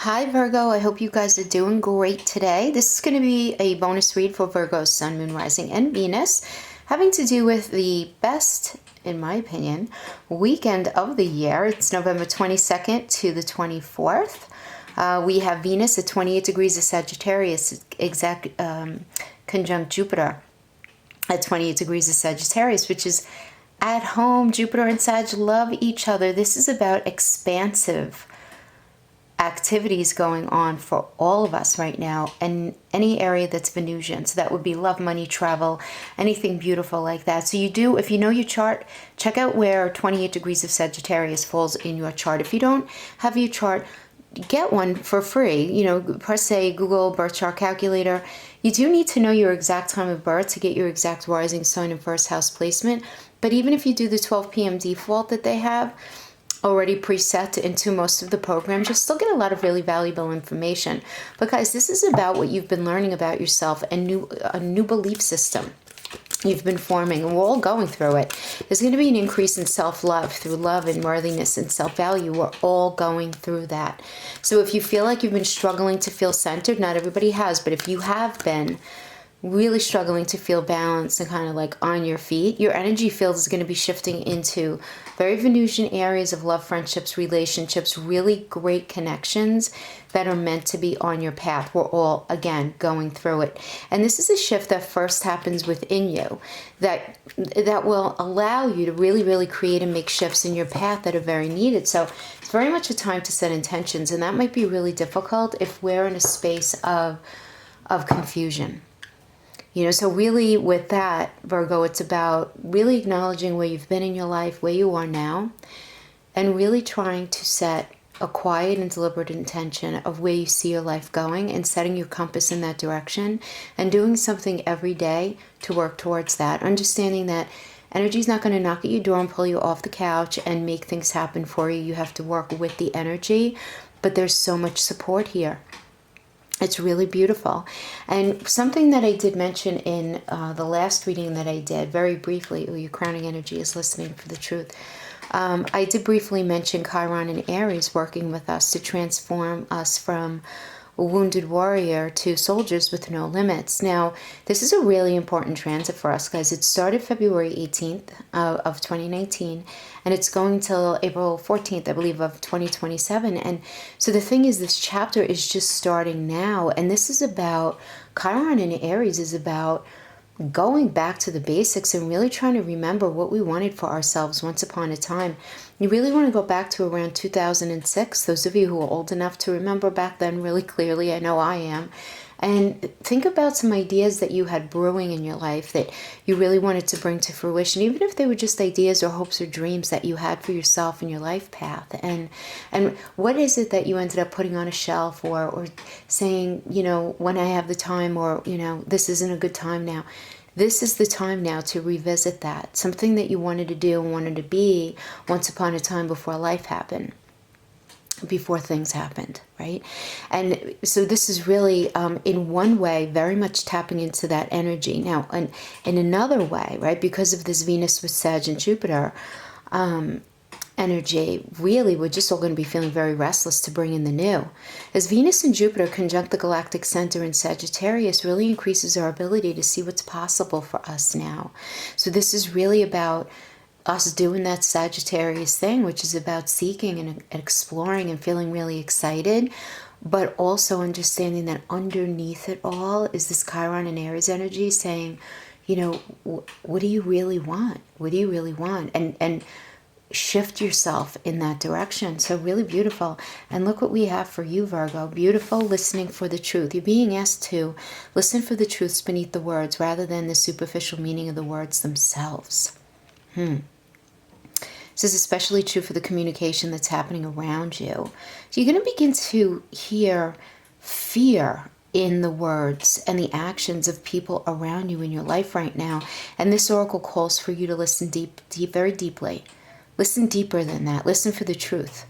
Hi Virgo, I hope you guys are doing great today. This is going to be a bonus read for Virgo's Sun, Moon, Rising, and Venus, having to do with the best, in my opinion, weekend of the year. It's November 22nd to the 24th. We have Venus at 28 degrees of Sagittarius, conjunct Jupiter at 28 degrees of Sagittarius, which is at home. Jupiter and Sag love each other. This is about expansive activities going on for all of us right now, and any area that's Venusian. So that would be love, money, travel, anything beautiful like that. So you do, if you know your chart, check out where 28 degrees of Sagittarius falls in your chart. If you don't have your chart, get one for free. You know, press say Google birth chart calculator. You do need to know your exact time of birth to get your exact rising sign and first house placement. But even if you do the 12 p.m. default that they have already preset into most of the programs, you'll still get a lot of really valuable information. But guys, this is about what you've been learning about yourself and a new belief system you've been forming, and we're all going through it. There's going to be an increase in self-love through love and worthiness and self-value. We're all going through that. So if you feel like you've been struggling to feel centered, not everybody has, but if you have been really struggling to feel balanced and kind of like on your feet, your energy field is going to be shifting into very Venusian areas of love, friendships, relationships, really great connections that are meant to be on your path. We're all, again, going through it. And this is a shift that first happens within you that will allow you to really, really create and make shifts in your path that are very needed. So it's very much a time to set intentions, and that might be really difficult if we're in a space of confusion. You know, so really with that, Virgo, it's about really acknowledging where you've been in your life, where you are now, and really trying to set a quiet and deliberate intention of where you see your life going and setting your compass in that direction and doing something every day to work towards that. Understanding that energy is not going to knock at your door and pull you off the couch and make things happen for you. You have to work with the energy, but there's so much support here. It's really beautiful. And something that I did mention in the last reading that I did, very briefly, your crowning energy is listening for the truth. I did briefly mention Chiron and Aries working with us to transform us from a wounded warrior to soldiers with no limits. Now, this is a really important transit for us, guys. It started February 18th of 2019, and it's going till April 14th, I believe, of 2027. And so the thing is, this chapter is just starting now, and this is about, Chiron and Aries is about going back to the basics and really trying to remember what we wanted for ourselves once upon a time. You really want to go back to around 2006. Those of you who are old enough to remember back then really clearly, I know I am. And think about some ideas that you had brewing in your life that you really wanted to bring to fruition, even if they were just ideas or hopes or dreams that you had for yourself in your life path. And what is it that you ended up putting on a shelf or saying, you know, when I have the time, or, you know, this isn't a good time now. This is the time now to revisit that. Something that you wanted to do and wanted to be once upon a time before life happened. Before things happened, right? And so this is really, in one way, very much tapping into that energy. Now, in another way, right, because of this Venus with Sag and Jupiter energy, really, we're just all going to be feeling very restless to bring in the new. As Venus and Jupiter conjunct the galactic center in Sagittarius really increases our ability to see what's possible for us now. So this is really about us doing that Sagittarius thing, which is about seeking and exploring and feeling really excited, but also understanding that underneath it all is this Chiron and Aries energy saying, you know, what do you really want? What do you really want? And shift yourself in that direction. So really beautiful. And look what we have for you, Virgo. Beautiful listening for the truth. You're being asked to listen for the truths beneath the words rather than the superficial meaning of the words themselves. This is especially true for the communication that's happening around you. So you're going to begin to hear fear in the words and the actions of people around you in your life right now. And this oracle calls for you to listen deep, very deeply. Listen deeper than that. Listen for the truth.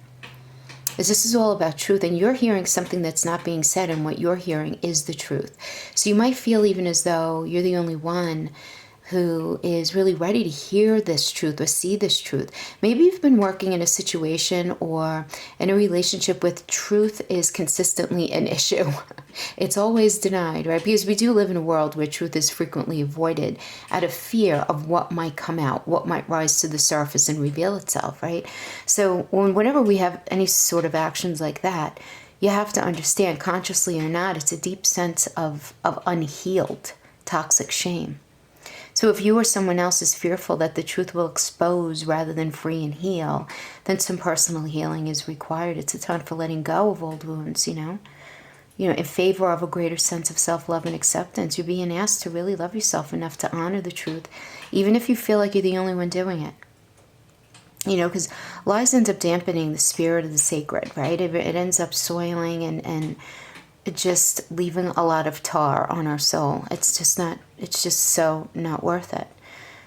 Because this is all about truth, and you're hearing something that's not being said, and what you're hearing is the truth. So you might feel even as though you're the only one who is really ready to hear this truth or see this truth. Maybe you've been working in a situation or in a relationship with truth is consistently an issue. It's always denied, right? Because we do live in a world where truth is frequently avoided out of fear of what might come out, what might rise to the surface and reveal itself, right? So whenever we have any sort of actions like that, you have to understand, consciously or not, it's a deep sense of unhealed, toxic shame. So if you or someone else is fearful that the truth will expose rather than free and heal, then some personal healing is required. It's a time for letting go of old wounds, in favor of a greater sense of self-love and acceptance. You're being asked to really love yourself enough to honor the truth, even if you feel like you're the only one doing it. Because lies end up dampening the spirit of the sacred, right? It ends up soiling and just leaving a lot of tar on our soul. It's just so not worth it.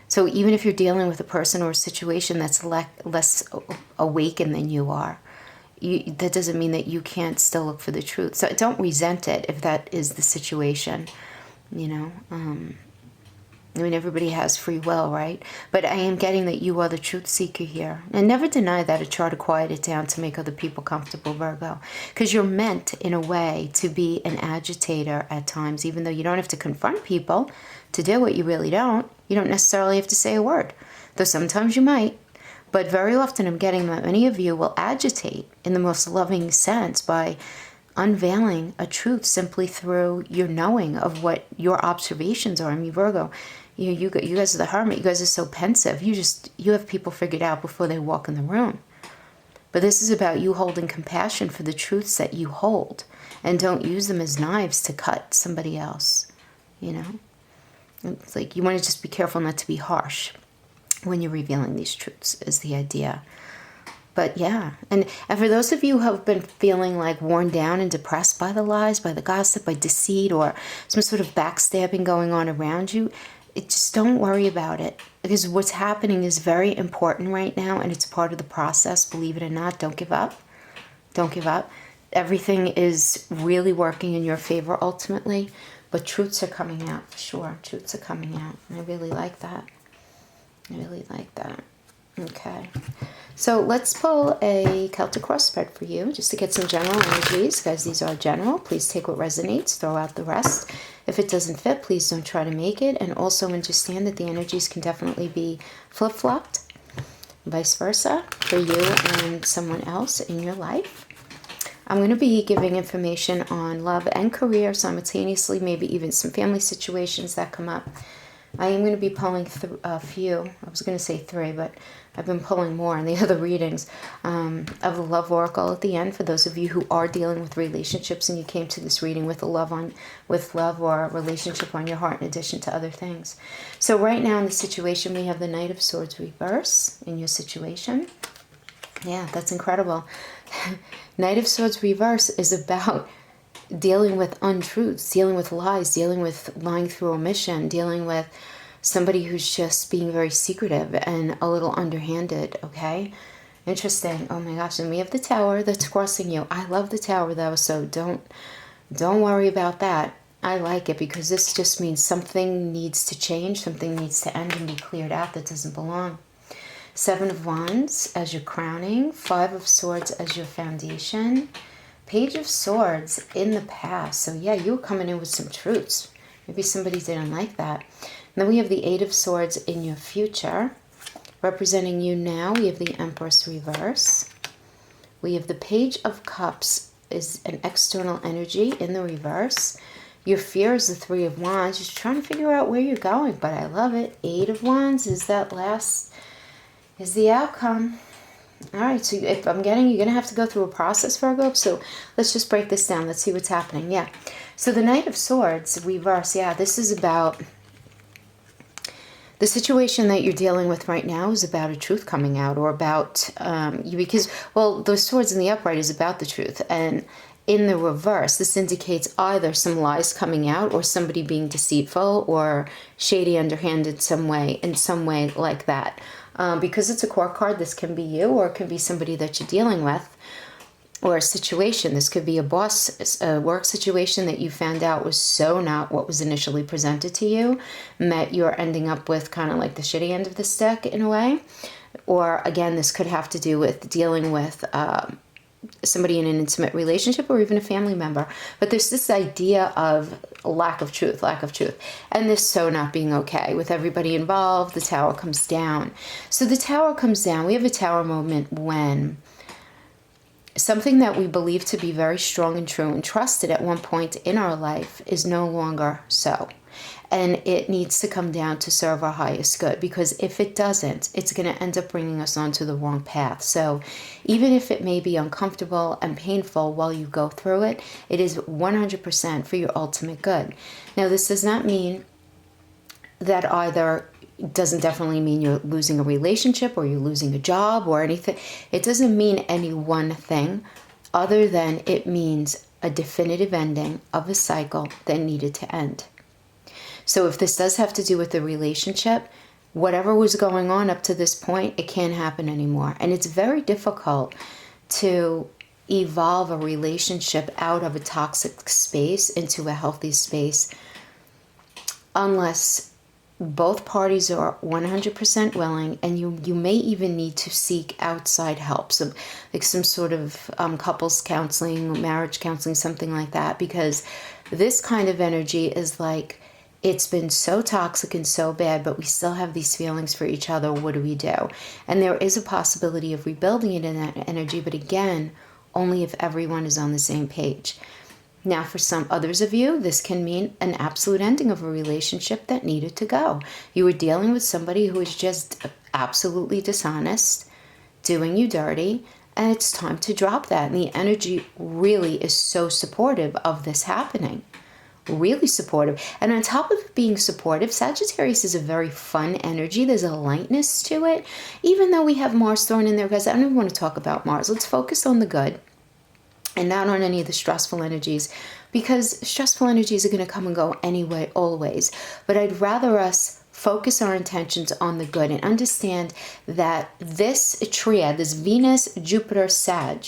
So even if you're dealing with a person or a situation that's less awakened than you are, that doesn't mean that you can't still look for the truth. So don't resent it if that is the situation, everybody has free will, right? But I am getting that you are the truth seeker here. And never deny that or try to quiet it down to make other people comfortable, Virgo. Because you're meant, in a way, to be an agitator at times, even though you don't have to confront people to do it. You really don't. You don't necessarily have to say a word, though sometimes you might. But very often I'm getting that many of you will agitate in the most loving sense by unveiling a truth simply through your knowing of what your observations are. I mean, Virgo, you guys are the hermit. You guys are so pensive. You have people figured out before they walk in the room. But this is about you holding compassion for the truths that you hold, and don't use them as knives to cut somebody else. It's like you want to just be careful not to be harsh when you're revealing these truths, is the idea. But yeah, and for those of you who have been feeling like worn down and depressed by the lies, by the gossip, by deceit, or some sort of backstabbing going on around you, just don't worry about it. Because what's happening is very important right now, and it's part of the process, believe it or not. Don't give up. Don't give up. Everything is really working in your favor ultimately, but truths are coming out for sure. Truths are coming out, and I really like that. I really like that. Okay. So let's pull a Celtic cross spread for you, just to get some general energies. Guys, these are general. Please take what resonates, throw out the rest. If it doesn't fit, please don't try to make it. And also understand that the energies can definitely be flip-flopped, vice versa, for you and someone else in your life. I'm going to be giving information on love and career simultaneously, maybe even some family situations that come up. I am going to be pulling a few, I was going to say 3, but I've been pulling more in the other readings, of the love oracle at the end, for those of you who are dealing with relationships and you came to this reading with love or a relationship on your heart in addition to other things. So right now in the situation, we have the Knight of Swords reverse in your situation. Yeah, that's incredible. Knight of Swords reverse is about dealing with untruths, dealing with lies, dealing with lying through omission, dealing with somebody who's just being very secretive and a little underhanded, okay? Interesting. Oh my gosh, and we have the Tower that's crossing you. I love the Tower though, so don't worry about that. I like it because this just means something needs to change, something needs to end and be cleared out that doesn't belong. 7 of Wands as your crowning, 5 of Swords as your foundation, Page of Swords in the past. So yeah, you were coming in with some truths. Maybe somebody didn't like that. And then we have the 8 of Swords in your future. Representing you now, we have the Empress reverse. We have the Page of Cups is an external energy in the reverse. Your fear is the 3 of Wands. Just trying to figure out where you're going, but I love it. 8 of Wands is the outcome. All right, so if you're going to have to go through a process, Virgo. So let's just break this down. Let's see what's happening. Yeah. So the Knight of Swords reverse. Yeah, this is about the situation that you're dealing with right now is about a truth coming out, or about you, because, well, the Swords in the upright is about the truth. And in the reverse, this indicates either some lies coming out or somebody being deceitful or shady, underhanded in some way like that. Because it's a court card, this can be you or it can be somebody that you're dealing with. or a situation. This could be a work situation that you found out was so not what was initially presented to you, and that you're ending up with kind of like the shitty end of the stick in a way. Or again, this could have to do with dealing with somebody in an intimate relationship or even a family member. But there's this idea of lack of truth, and this so not being okay with everybody involved. The tower comes down. So the tower comes down. We have a tower moment when something that we believe to be very strong and true and trusted at one point in our life is no longer so. And it needs to come down to serve our highest good, because if it doesn't, it's going to end up bringing us onto the wrong path. So even if it may be uncomfortable and painful while you go through it, it is 100% for your ultimate good. Now, this does not mean that doesn't definitely mean you're losing a relationship or you're losing a job or anything. It doesn't mean any one thing, other than it means a definitive ending of a cycle that needed to end. So if this does have to do with the relationship, whatever was going on up to this point, it can't happen anymore. And it's very difficult to evolve a relationship out of a toxic space into a healthy space unless both parties are 100% willing, and you may even need to seek outside help, some sort of couples counseling, marriage counseling, something like that, because this kind of energy is like, it's been so toxic and so bad, but we still have these feelings for each other. What do we do? And there is a possibility of rebuilding it in that energy, but again, only if everyone is on the same page. Now, for some others of you, this can mean an absolute ending of a relationship that needed to go. You were dealing with somebody who is just absolutely dishonest, doing you dirty, and it's time to drop that. And the energy really is so supportive of this happening. Really supportive. And on top of being supportive, Sagittarius is a very fun energy. There's a lightness to it. Even though we have Mars thrown in there, guys, I don't even want to talk about Mars. Let's focus on the good and not on any of the stressful energies, because stressful energies are going to come and go anyway, always. But I'd rather us focus our intentions on the good and understand that this triad, this Venus, Jupiter, Sag,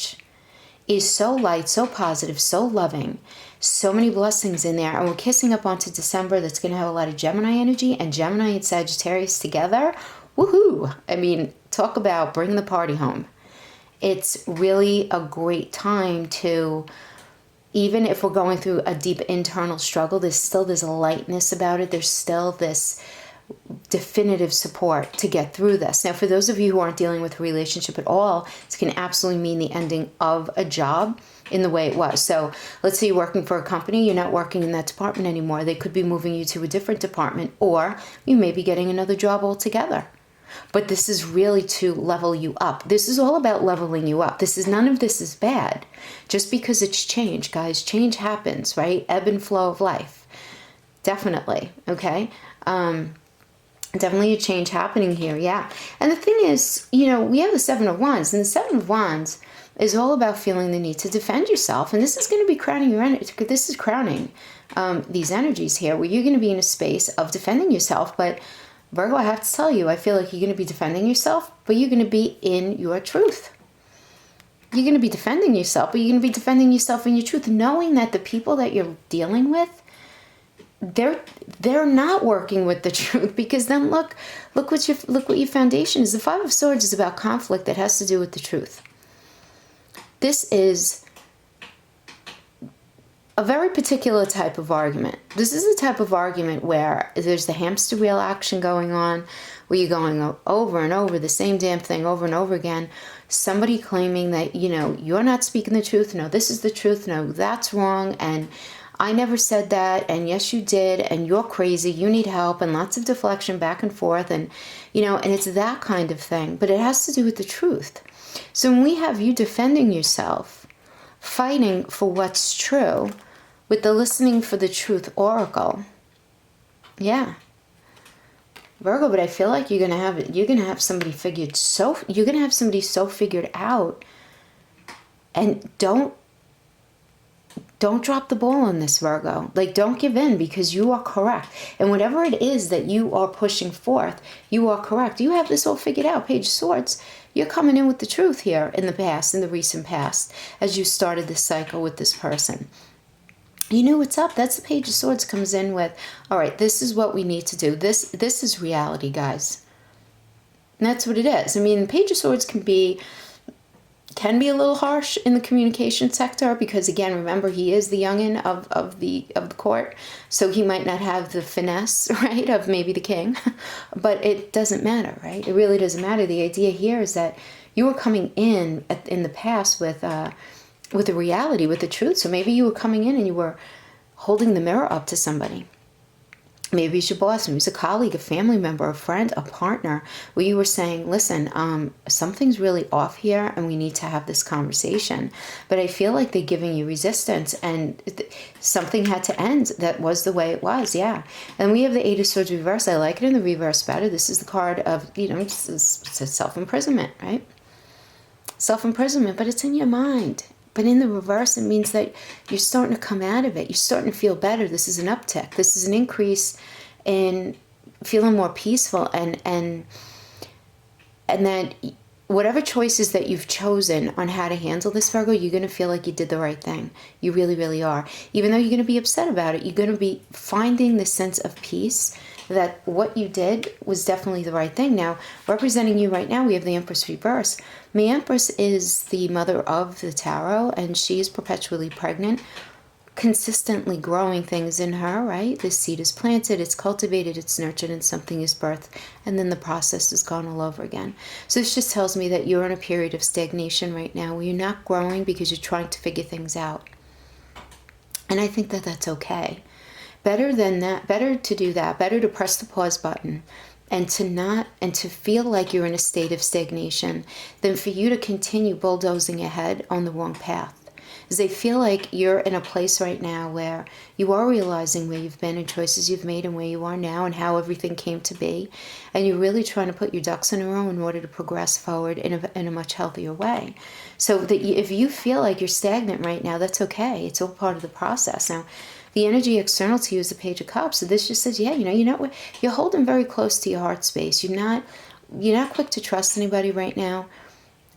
is so light, so positive, so loving, so many blessings in there. And we're kissing up onto December that's going to have a lot of Gemini energy, and Gemini and Sagittarius together. Woohoo! I mean, talk about bring the party home. It's really a great time to, even if we're going through a deep internal struggle, there's still this lightness about it. There's still this definitive support to get through this. Now, for those of you who aren't dealing with a relationship at all, this can absolutely mean the ending of a job in the way it was. So let's say you're working for a company, you're not working in that department anymore. They could be moving you to a different department, or you may be getting another job altogether. But this is really to level you up. This is all about leveling you up. None of this is bad. Just because it's change, guys, change happens, right? Ebb and flow of life. Definitely, okay? Definitely a change happening here, yeah. And the thing is, we have the Seven of Wands, and the Seven of Wands is all about feeling the need to defend yourself. And this is going to be crowning your energy. This is crowning these energies here, where you're going to be in a space of defending yourself. But Virgo, I have to tell you, I feel like you're going to be defending yourself, but you're going to be in your truth. You're going to be defending yourself, but you're going to be defending yourself in your truth, knowing that the people that you're dealing with, they're not working with the truth. Because then look what your foundation is. The Five of Swords is about conflict that has to do with the truth. This is a very particular type of argument. This is the type of argument where there's the hamster wheel action going on, where you're going over and over the same damn thing over and over again. Somebody claiming that, you're not speaking the truth. No, this is the truth. No, that's wrong. And I never said that. And yes, you did. And you're crazy. You need help. And lots of deflection back and forth. And, and it's that kind of thing. But it has to do with the truth. So when we have you defending yourself, fighting for what's true, with the listening for the truth oracle, yeah, Virgo. But I feel like you're gonna have somebody so figured out, and don't Don't drop the ball on this, Virgo. Like, don't give in, because you are correct. And whatever it is that you are pushing forth, you are correct. You have this all figured out. Page of Swords. You're coming in with the truth here in the past, in the recent past, as you started this cycle with this person. You knew what's up. That's the Page of Swords comes in with, all right, this is what we need to do. This is reality, guys. And that's what it is. I mean, Page of Swords can be a little harsh in the communication sector, because again, remember, he is the youngin of the court, so he might not have the finesse, right, of maybe the king, but it doesn't matter, right? It really doesn't matter. The idea here is that you were coming in the past with the reality, with the truth. So maybe you were coming in and you were holding the mirror up to somebody. Maybe it's your boss, maybe it's a colleague, a family member, a friend, a partner, where you were saying, listen, something's really off here and we need to have this conversation. But I feel like they're giving you resistance, and something had to end. That was the way it was, yeah. And we have the Eight of Swords reverse. I like it in the reverse better. This is the card of, it's self-imprisonment, right? Self-imprisonment, but it's in your mind. But in the reverse, it means that you're starting to come out of it. You're starting to feel better. This is an uptick. This is an increase in feeling more peaceful, and that whatever choices that you've chosen on how to handle this, Virgo, you're going to feel like you did the right thing. You really, really are. Even though you're going to be upset about it, you're going to be finding the sense of peace that what you did was definitely the right thing. Now, representing you right now, we have the Empress reverse. The Empress is the mother of the tarot, and she is perpetually pregnant, consistently growing things in her, right? The seed is planted, it's cultivated, it's nurtured, and something is birthed, and then the process is gone all over again. So this just tells me that you're in a period of stagnation right now, where you're not growing because you're trying to figure things out. And I think that that's okay. Better than that, better to do that, better to press the pause button and to feel like you're in a state of stagnation than for you to continue bulldozing ahead on the wrong path. Because they feel like you're in a place right now where you are realizing where you've been and choices you've made and where you are now and how everything came to be. And you're really trying to put your ducks in a row in order to progress forward in a much healthier way. So that if you feel like you're stagnant right now, that's okay. It's all part of the process. Now, the energy external to you is the Page of Cups. So this just says, yeah, you're holding very close to your heart space. You're not quick to trust anybody right now.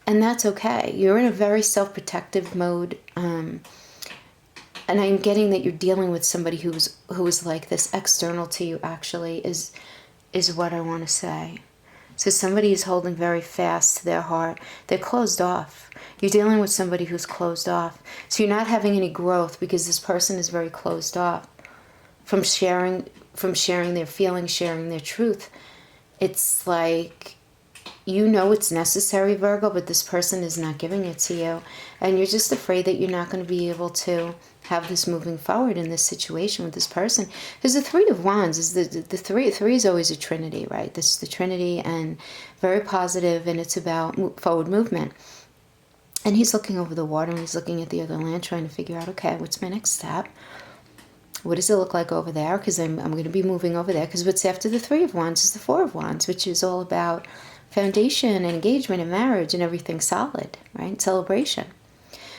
And that's okay. You're in a very self-protective mode. And I'm getting that you're dealing with somebody who is like this. External to you, actually, is what I want to say. So somebody is holding very fast to their heart. They're closed off. You're dealing with somebody who's closed off. So you're not having any growth because this person is very closed off from sharing their feelings, sharing their truth. It's like, it's necessary, Virgo, but this person is not giving it to you. And you're just afraid that you're not going to be able to have this moving forward in this situation with this person. Because the Three of Wands is the three is always a trinity, right? This is the trinity, and very positive, and it's about forward movement. And he's looking over the water, and he's looking at the other land, trying to figure out, okay, what's my next step? What does it look like over there? Because I'm going to be moving over there. Because what's after the Three of Wands is the Four of Wands, which is all about foundation and engagement and marriage and everything solid, right? Celebration.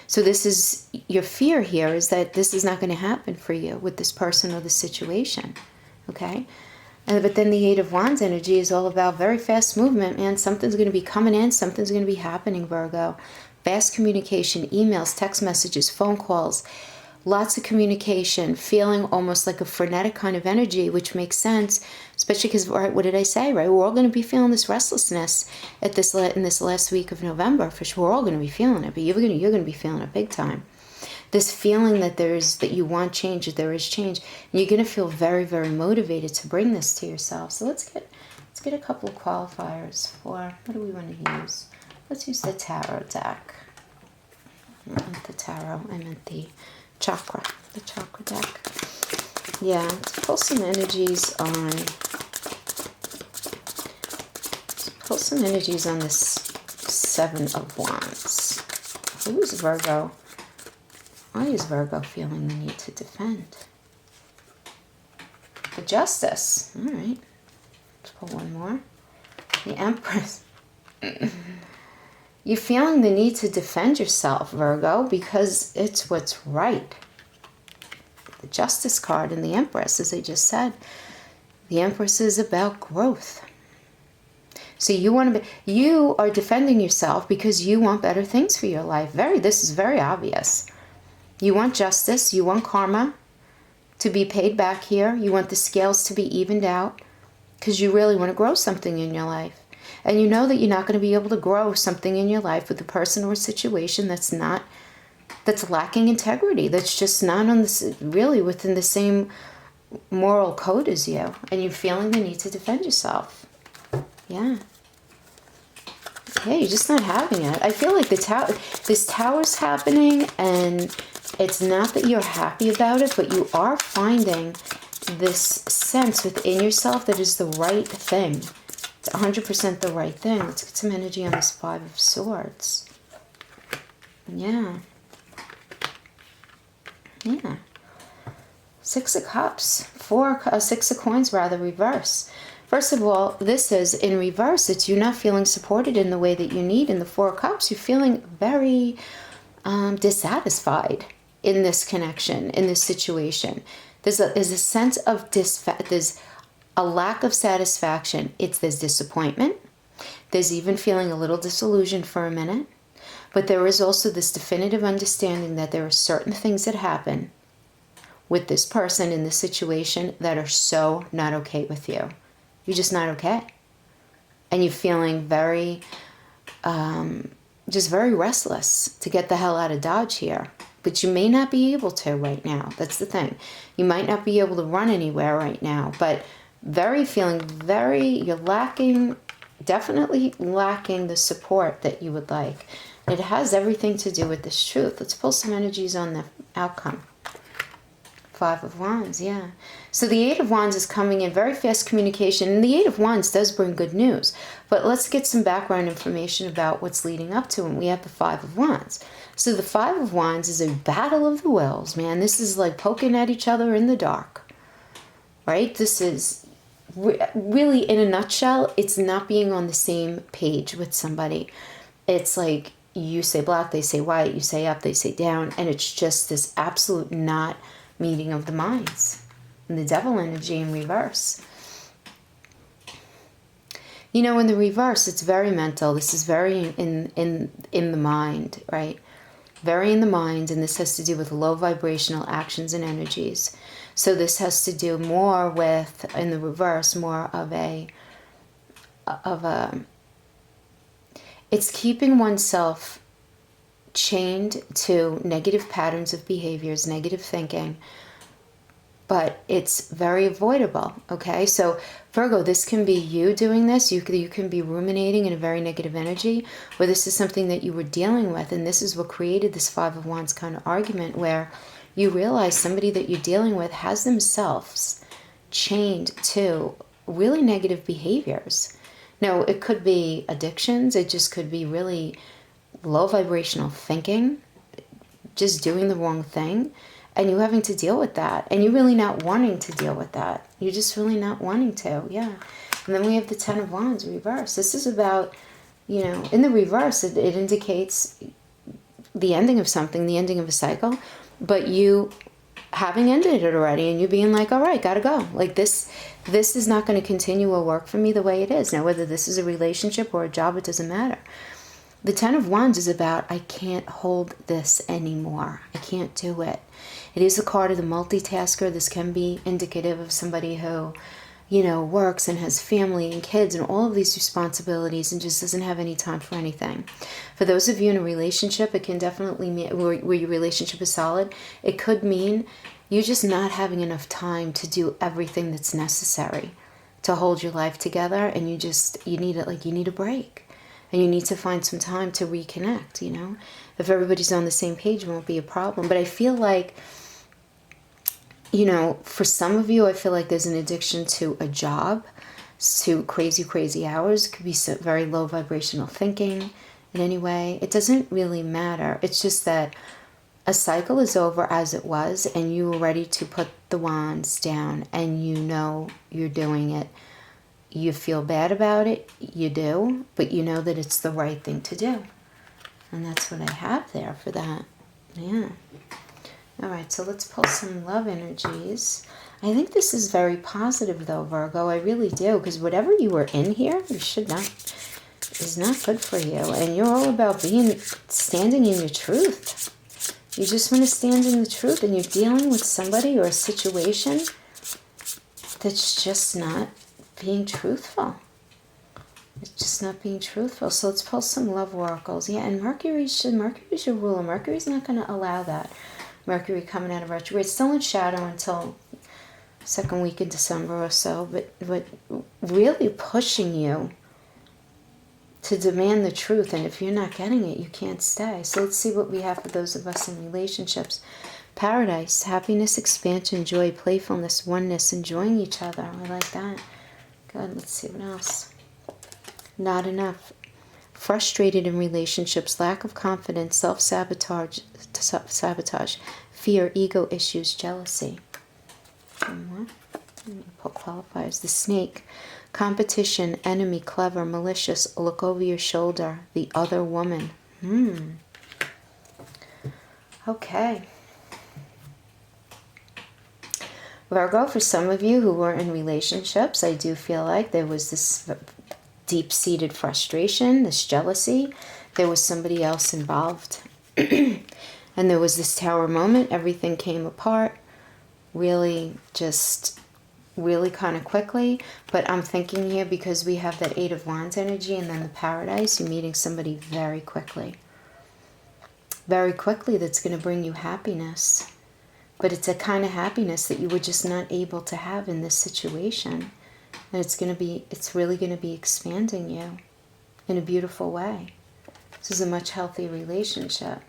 So this is your fear here, is that this is not going to happen for you with this person or this situation, okay? But then the Eight of Wands energy is all about very fast movement, man. Something's going to be coming in. Something's going to be happening, Virgo. Fast communication, emails, text messages, phone calls, lots of communication, feeling almost like a frenetic kind of energy, which makes sense, especially because, right, what did I say, right? We're all going to be feeling this restlessness in this last week of November. For sure, we're all going to be feeling it, but you're going to be feeling it big time. This feeling that you want change, that there is change, and you're going to feel very, very motivated to bring this to yourself. So let's get a couple of qualifiers for, what do we want to use? Let's use the tarot deck. Not the tarot, I meant the chakra deck. Yeah, let's pull some energies on this Seven of Wands. Who is Virgo? Why is Virgo feeling the need to defend? The Justice. All right. Let's pull one more. The Empress. You're feeling the need to defend yourself, Virgo, because it's what's right. the Justice card and the Empress, as I just said. The Empress is about growth. So you are defending yourself because you want better things for your life. This is very obvious. You want justice, you want karma to be paid back here. You want the scales to be evened out because you really want to grow something in your life. And you know that you're not going to be able to grow something in your life with a person or situation that's lacking integrity, that's just not really within the same moral code as you, and you're feeling the need to defend yourself. Yeah, you're just not having it. I feel like this tower's happening, and it's not that you're happy about it, but you are finding this sense within yourself that is the right thing. It's 100% the right thing. Let's get some energy on this Five of Swords. Yeah. Six of Cups. Six of Coins, rather, reverse. First of all, this is in reverse. It's you not feeling supported in the way that you need. In the Four of Cups, you're feeling very dissatisfied in this connection, in this situation. There's a sense of there's a lack of satisfaction. There's disappointment. There's even feeling a little disillusioned for a minute. But there is also this definitive understanding that there are certain things that happen with this person in this situation that are so not okay with you. You're just not okay. And you're feeling very, just very restless to get the hell out of Dodge here. But you may not be able to right now. That's the thing. You might not be able to run anywhere right now. But you're lacking, definitely lacking the support that you would like. It has everything to do with this truth. Let's pull some energies on the outcome. Five of Wands, yeah. So the Eight of Wands is coming in, very fast communication. And the Eight of Wands does bring good news. But let's get some background information about what's leading up to it. We have the Five of Wands. So the Five of Wands is a battle of the wills, man. This is like poking at each other in the dark. Right? This is really, in a nutshell, it's not being on the same page with somebody. It's like you say black, they say white, you say up, they say down, and it's just this absolute not meeting of the minds. And the devil energy in reverse. You know, in the reverse, it's very mental. This is very in the mind, right? Very in the mind, and this has to do with low vibrational actions and energies. So this has to do more with, in the reverse, more of a it's keeping oneself chained to negative patterns of behaviors, negative thinking, but it's very avoidable, okay? So Virgo, this can be you doing this. You can be ruminating in a very negative energy, or this is something that you were dealing with, and this is what created this Five of Wands kind of argument where you realize somebody that you're dealing with has themselves chained to really negative behaviors. Now, it could be addictions. It just could be really low vibrational thinking, just doing the wrong thing, and you having to deal with that, and you really not wanting to deal with that. You're just really not wanting to, yeah. And then we have the Ten of Wands reverse. This is about, you know, in the reverse, it indicates the ending of something, the ending of a cycle, but you having ended it already, and you being like, all right, gotta go. Like this is not going to continue or work for me the way it is. Now, whether this is a relationship or a job, it doesn't matter. The Ten of Wands is about, I can't hold this anymore. I can't do it. It is a card of the multitasker. This can be indicative of somebody who, you know, works and has family and kids and all of these responsibilities and just doesn't have any time for anything. For those of you in a relationship, it can definitely mean, where your relationship is solid, it could mean you're just not having enough time to do everything that's necessary to hold your life together, and you need it, like you need a break. And you need to find some time to reconnect, you know. If everybody's on the same page, it won't be a problem. But I feel like, you know, for some of you, I feel like there's an addiction to a job, to crazy hours. It could be very low vibrational thinking in any way. It doesn't really matter. It's just that a cycle is over as it was, and you were ready to put the wands down, and you know you're doing it. You feel bad about it, you do, but you know that it's the right thing to do. And that's what I have there for that. Yeah. All right, so let's pull some love energies. I think this is very positive though, Virgo. I really do, because whatever you were in here, you should not, is not good for you. And you're all about standing in your truth. You just want to stand in the truth, and you're dealing with somebody or a situation that's just not being truthful. It's just not being truthful. So let's pull some love oracles. Yeah, and Mercury's your ruler. Mercury's not going to allow that. Mercury coming out of retrograde. It's still in shadow until second week in December or so, but really pushing you to demand the truth. And if you're not getting it, you can't stay. So let's see what we have for those of us in relationships. Paradise, happiness, expansion, joy, playfulness, oneness, enjoying each other. I like that. Good. Let's see what else. Not enough. Frustrated in relationships, lack of confidence, self-sabotage, fear, ego issues, jealousy. One more. Pull qualifiers. The snake. Competition, enemy, clever, malicious, look over your shoulder, the other woman. Okay. Virgo, for some of you who were in relationships, I do feel like there was this deep-seated frustration, this jealousy. There was somebody else involved. And there was this tower moment. Everything came apart really kind of quickly. But I'm thinking here, because we have that Eight of Wands energy and then the Paradise, you're meeting somebody very quickly. Very quickly, that's going to bring you happiness. But it's a kind of happiness that you were just not able to have in this situation. And it's really going to be expanding you in a beautiful way. This is a much healthier relationship.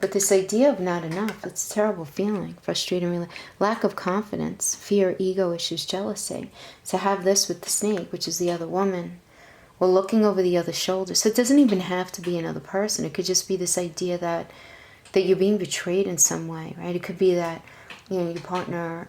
But this idea of not enough, it's a terrible feeling. Frustrating, lack of confidence, fear, ego issues, jealousy. To have this with the snake, which is the other woman, or looking over the other shoulder. So it doesn't even have to be another person. It could just be this idea that you're being betrayed in some way, right? It could be that, your partner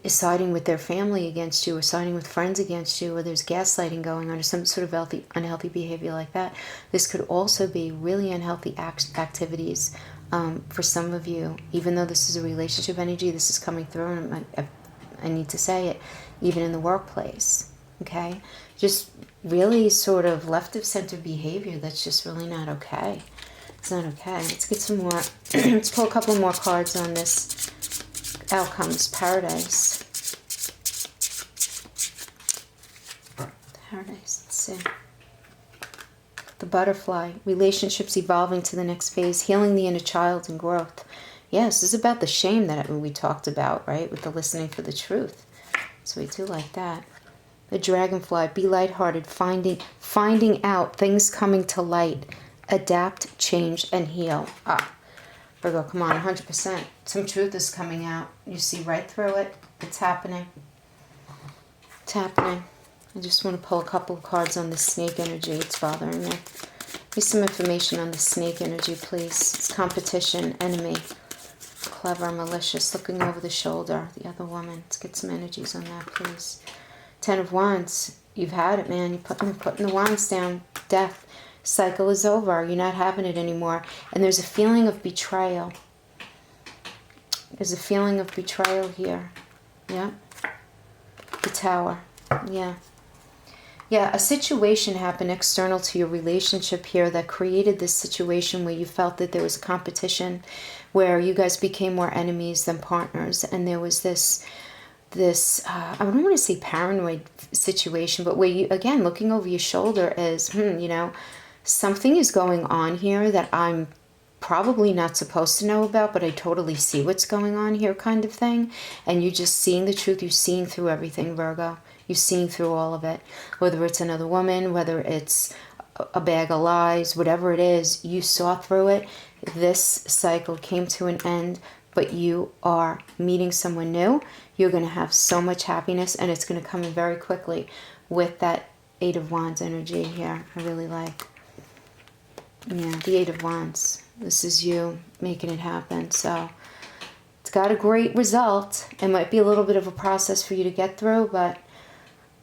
is siding with their family against you, or siding with friends against you, or there's gaslighting going on, or some sort of unhealthy behavior like that. This could also be really unhealthy activities for some of you. Even though this is a relationship energy, this is coming through, and I need to say it, even in the workplace, okay? Just really sort of left-of-center behavior that's just really not okay. It's not okay. Let's get some more. Let's pull a couple more cards on this. Outcomes, Paradise. Paradise, let's see. The Butterfly, relationships evolving to the next phase, healing the inner child and growth. Yes, this is about the shame that we talked about, right? With the listening for the truth. So we do like that. The Dragonfly, be lighthearted, finding out, things coming to light, adapt, change, and heal. Virgo, come on, 100%. Some truth is coming out. You see right through it. It's happening. It's happening. I just want to pull a couple of cards on the snake energy. It's bothering me. Give me some information on the snake energy, please. It's competition, enemy, clever, malicious, looking over the shoulder, the other woman. Let's get some energies on that, please. Ten of Wands. You've had it, man. You're putting the wands down. Death. Cycle is over. You're not having it anymore. And there's a feeling of betrayal. There's a feeling of betrayal here. Yeah. The Tower. Yeah. Yeah, a situation happened external to your relationship here that created this situation where you felt that there was a competition, where you guys became more enemies than partners. And there was this I don't want to say paranoid situation, but where you, again, looking over your shoulder is, something is going on here that I'm probably not supposed to know about, but I totally see what's going on here, kind of thing. And you're just seeing the truth. You're seeing through everything, Virgo. You're seeing through all of it. Whether it's another woman, whether it's a bag of lies, whatever it is, you saw through it. This cycle came to an end, but you are meeting someone new. You're going to have so much happiness, and it's going to come in very quickly with that Eight of Wands energy here. I really like. Yeah, the Eight of Wands. This is you making it happen. So it's got a great result. It might be a little bit of a process for you to get through, but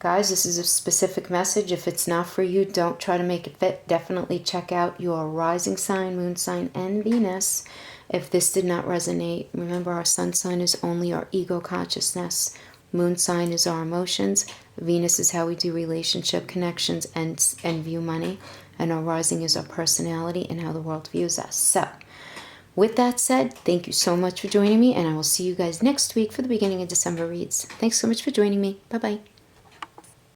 Guys, this is a specific message. If it's not for you, don't try to make it fit. Definitely check out your rising sign, moon sign, and Venus. If this did not resonate, remember our sun sign is only our ego consciousness. Moon sign is our emotions. Venus is how we do relationship connections and view money. And our rising is our personality and how the world views us. So, with that said, thank you so much for joining me, and I will see you guys next week for the beginning of December reads. Thanks so much for joining me. Bye-bye.